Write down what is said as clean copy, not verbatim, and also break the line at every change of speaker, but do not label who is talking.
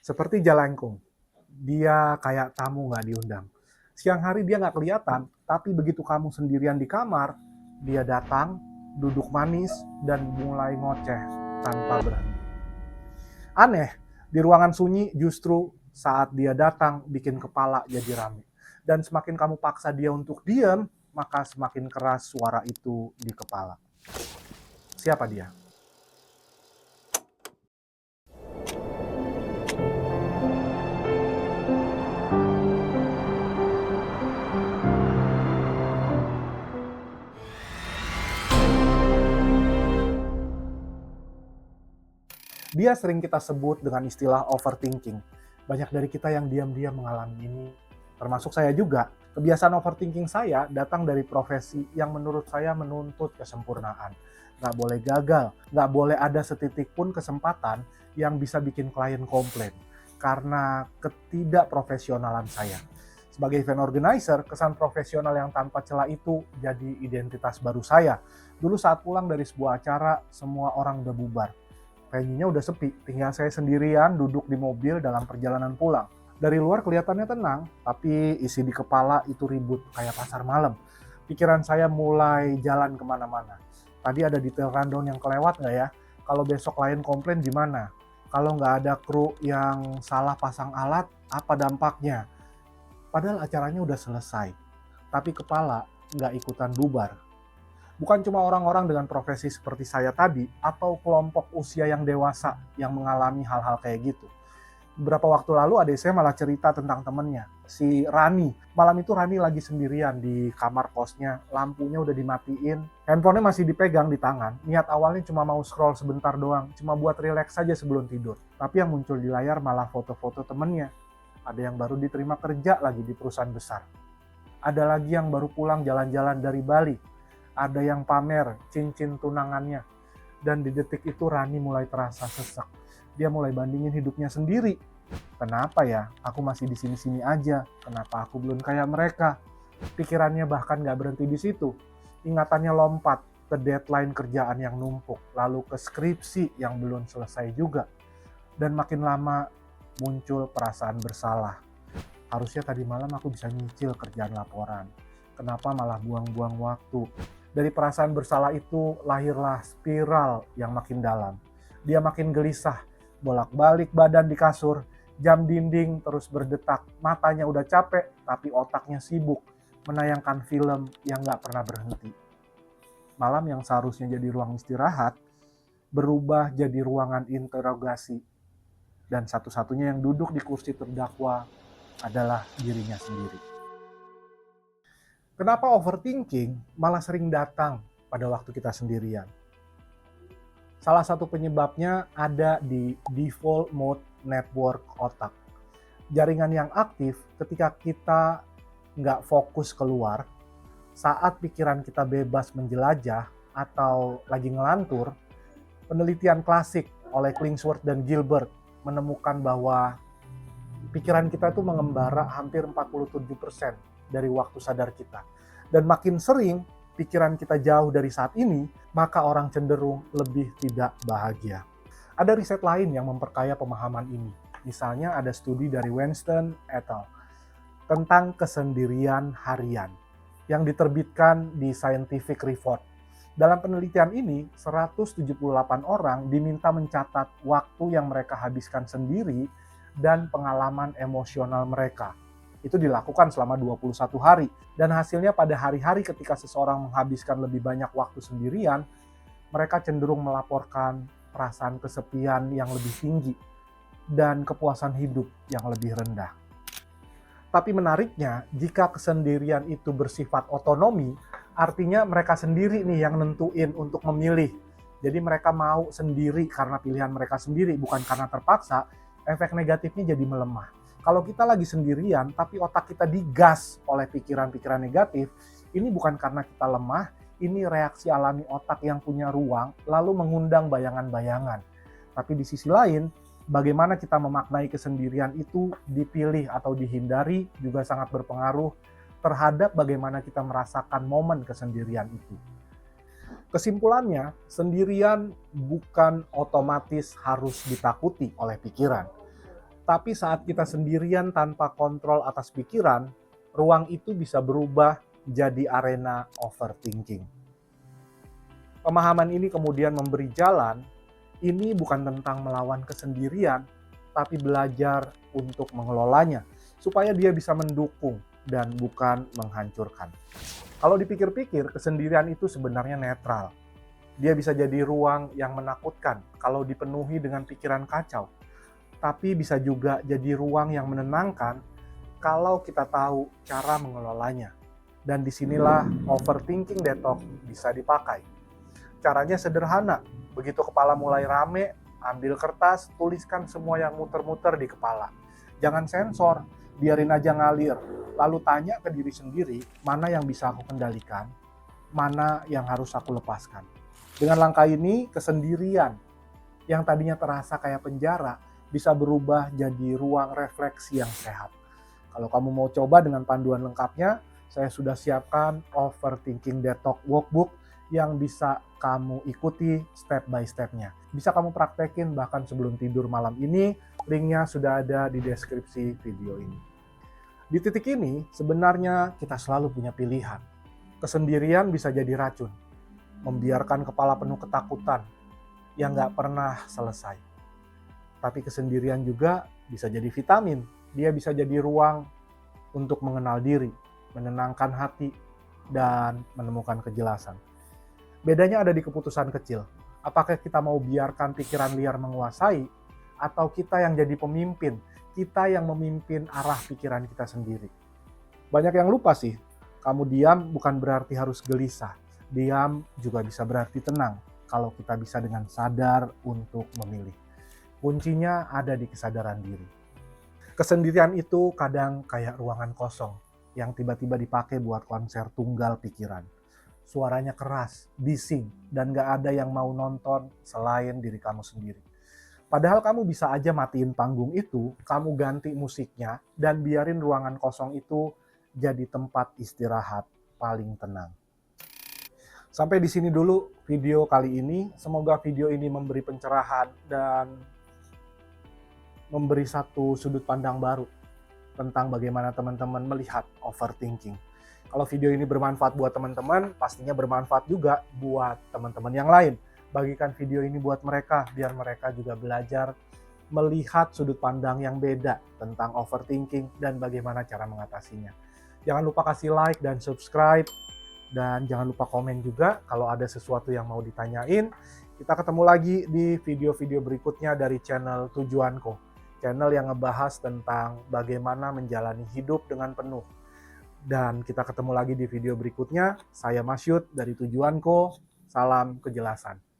Seperti Jalangkung, dia kayak tamu nggak diundang. Siang hari dia nggak kelihatan, tapi begitu kamu sendirian di kamar, dia datang, duduk manis, dan mulai ngoceh tanpa berhenti. Aneh, di ruangan sunyi justru saat dia datang bikin kepala jadi rame. Dan semakin kamu paksa dia untuk diam, maka semakin keras suara itu di kepala. Siapa dia? Dia sering kita sebut dengan istilah overthinking. Banyak dari kita yang diam-diam mengalami ini, termasuk saya juga. Kebiasaan overthinking saya datang dari profesi yang menurut saya menuntut kesempurnaan. Nggak boleh gagal, nggak boleh ada setitik pun kesempatan yang bisa bikin klien komplain. Karena ketidakprofesionalan saya. Sebagai event organizer, kesan profesional yang tanpa celah itu jadi identitas baru saya. Dulu saat pulang dari sebuah acara, semua orang udah bubar. Venue-nya udah sepi, tinggal saya sendirian duduk di mobil dalam perjalanan pulang. Dari luar kelihatannya tenang, tapi isi di kepala itu ribut kayak pasar malam. Pikiran saya mulai jalan kemana-mana. Tadi ada detail rundown yang kelewat nggak ya? Kalau besok klien komplain gimana? Kalau nggak ada kru yang salah pasang alat, apa dampaknya? Padahal acaranya udah selesai, tapi kepala nggak ikutan bubar. Bukan cuma orang-orang dengan profesi seperti saya tadi, atau kelompok usia yang dewasa yang mengalami hal-hal kayak gitu. Beberapa waktu lalu adik saya malah cerita tentang temennya, si Rani. Malam itu Rani lagi sendirian di kamar kosnya, lampunya udah dimatiin, handphonenya masih dipegang di tangan. Niat awalnya cuma mau scroll sebentar doang, cuma buat relax saja sebelum tidur. Tapi yang muncul di layar malah foto-foto temennya. Ada yang baru diterima kerja lagi di perusahaan besar. Ada lagi yang baru pulang jalan-jalan dari Bali. Ada yang pamer cincin tunangannya. Dan di detik itu Rani mulai terasa sesak. Dia mulai bandingin hidupnya sendiri. Kenapa ya? Aku masih di sini-sini aja. Kenapa aku belum kayak mereka? Pikirannya bahkan gak berhenti di situ. Ingatannya lompat ke deadline kerjaan yang numpuk. Lalu ke skripsi yang belum selesai juga. Dan makin lama muncul perasaan bersalah. Harusnya tadi malam aku bisa nyicil kerjaan laporan. Kenapa malah buang-buang waktu? Dari perasaan bersalah itu lahirlah spiral yang makin dalam. Dia makin gelisah, bolak-balik badan di kasur, jam dinding terus berdetak, matanya udah capek tapi otaknya sibuk menayangkan film yang gak pernah berhenti. Malam yang seharusnya jadi ruang istirahat, berubah jadi ruangan interogasi. Dan satu-satunya yang duduk di kursi terdakwa adalah dirinya sendiri. Kenapa overthinking malah sering datang pada waktu kita sendirian? Salah satu penyebabnya ada di default mode network otak. Jaringan yang aktif ketika kita nggak fokus keluar, saat pikiran kita bebas menjelajah atau lagi ngelantur, penelitian klasik oleh Killingsworth dan Gilbert menemukan bahwa pikiran kita itu mengembara hampir 47% dari waktu sadar kita. Dan makin sering pikiran kita jauh dari saat ini, maka orang cenderung lebih tidak bahagia. Ada riset lain yang memperkaya pemahaman ini. Misalnya ada studi dari Weinstein et al. Tentang kesendirian harian yang diterbitkan di Scientific Report. Dalam penelitian ini, 178 orang diminta mencatat waktu yang mereka habiskan sendiri dan pengalaman emosional mereka. Itu dilakukan selama 21 hari. Dan hasilnya pada hari-hari ketika seseorang menghabiskan lebih banyak waktu sendirian, mereka cenderung melaporkan perasaan kesepian yang lebih tinggi dan kepuasan hidup yang lebih rendah. Tapi menariknya, jika kesendirian itu bersifat otonomi, artinya mereka sendiri nih yang nentuin untuk memilih. Jadi mereka mau sendiri karena pilihan mereka sendiri, bukan karena terpaksa, efek negatifnya jadi melemah. Kalau kita lagi sendirian, tapi otak kita digas oleh pikiran-pikiran negatif, ini bukan karena kita lemah, ini reaksi alami otak yang punya ruang, lalu mengundang bayangan-bayangan. Tapi di sisi lain, bagaimana kita memaknai kesendirian itu dipilih atau dihindari juga sangat berpengaruh terhadap bagaimana kita merasakan momen kesendirian itu. Kesimpulannya, sendirian bukan otomatis harus ditakuti oleh pikiran. Tapi saat kita sendirian tanpa kontrol atas pikiran, ruang itu bisa berubah jadi arena overthinking. Pemahaman ini kemudian memberi jalan, ini bukan tentang melawan kesendirian, tapi belajar untuk mengelolanya, supaya dia bisa mendukung dan bukan menghancurkan. Kalau dipikir-pikir, kesendirian itu sebenarnya netral. Dia bisa jadi ruang yang menakutkan kalau dipenuhi dengan pikiran kacau, tapi bisa juga jadi ruang yang menenangkan kalau kita tahu cara mengelolanya. Dan disinilah overthinking detox bisa dipakai. Caranya sederhana, begitu kepala mulai rame, ambil kertas, tuliskan semua yang muter-muter di kepala. Jangan sensor, biarin aja ngalir. Lalu tanya ke diri sendiri, mana yang bisa aku kendalikan, mana yang harus aku lepaskan. Dengan langkah ini, kesendirian yang tadinya terasa kayak penjara, bisa berubah jadi ruang refleksi yang sehat. Kalau kamu mau coba dengan panduan lengkapnya, saya sudah siapkan Overthinking Detox Workbook yang bisa kamu ikuti step by step-nya. Bisa kamu praktekin bahkan sebelum tidur malam ini, linknya sudah ada di deskripsi video ini. Di titik ini, sebenarnya kita selalu punya pilihan. Kesendirian bisa jadi racun, membiarkan kepala penuh ketakutan yang nggak pernah selesai. Tapi kesendirian juga bisa jadi vitamin, dia bisa jadi ruang untuk mengenal diri, menenangkan hati, dan menemukan kejelasan. Bedanya ada di keputusan kecil. Apakah kita mau biarkan pikiran liar menguasai, atau kita yang jadi pemimpin, kita yang memimpin arah pikiran kita sendiri. Banyak yang lupa sih, kamu diam bukan berarti harus gelisah. Diam juga bisa berarti tenang, kalau kita bisa dengan sadar untuk memilih. Kuncinya ada di kesadaran diri. Kesendirian itu kadang kayak ruangan kosong, yang tiba-tiba dipakai buat konser tunggal pikiran. Suaranya keras, bising, dan gak ada yang mau nonton selain diri kamu sendiri. Padahal kamu bisa aja matiin panggung itu, kamu ganti musiknya, dan biarin ruangan kosong itu jadi tempat istirahat paling tenang. Sampai di sini dulu video kali ini. Semoga video ini memberi pencerahan dan memberi satu sudut pandang baru tentang bagaimana teman-teman melihat overthinking. Kalau video ini bermanfaat buat teman-teman, pastinya bermanfaat juga buat teman-teman yang lain. Bagikan video ini buat mereka, biar mereka juga belajar melihat sudut pandang yang beda tentang overthinking dan bagaimana cara mengatasinya. Jangan lupa kasih like dan subscribe, dan jangan lupa komen juga kalau ada sesuatu yang mau ditanyain. Kita ketemu lagi di video-video berikutnya dari channel Tujuanku. Channel yang ngebahas tentang bagaimana menjalani hidup dengan penuh. Dan kita ketemu lagi di video berikutnya. Saya Mas Yud dari Tujuanku. Salam kejelasan.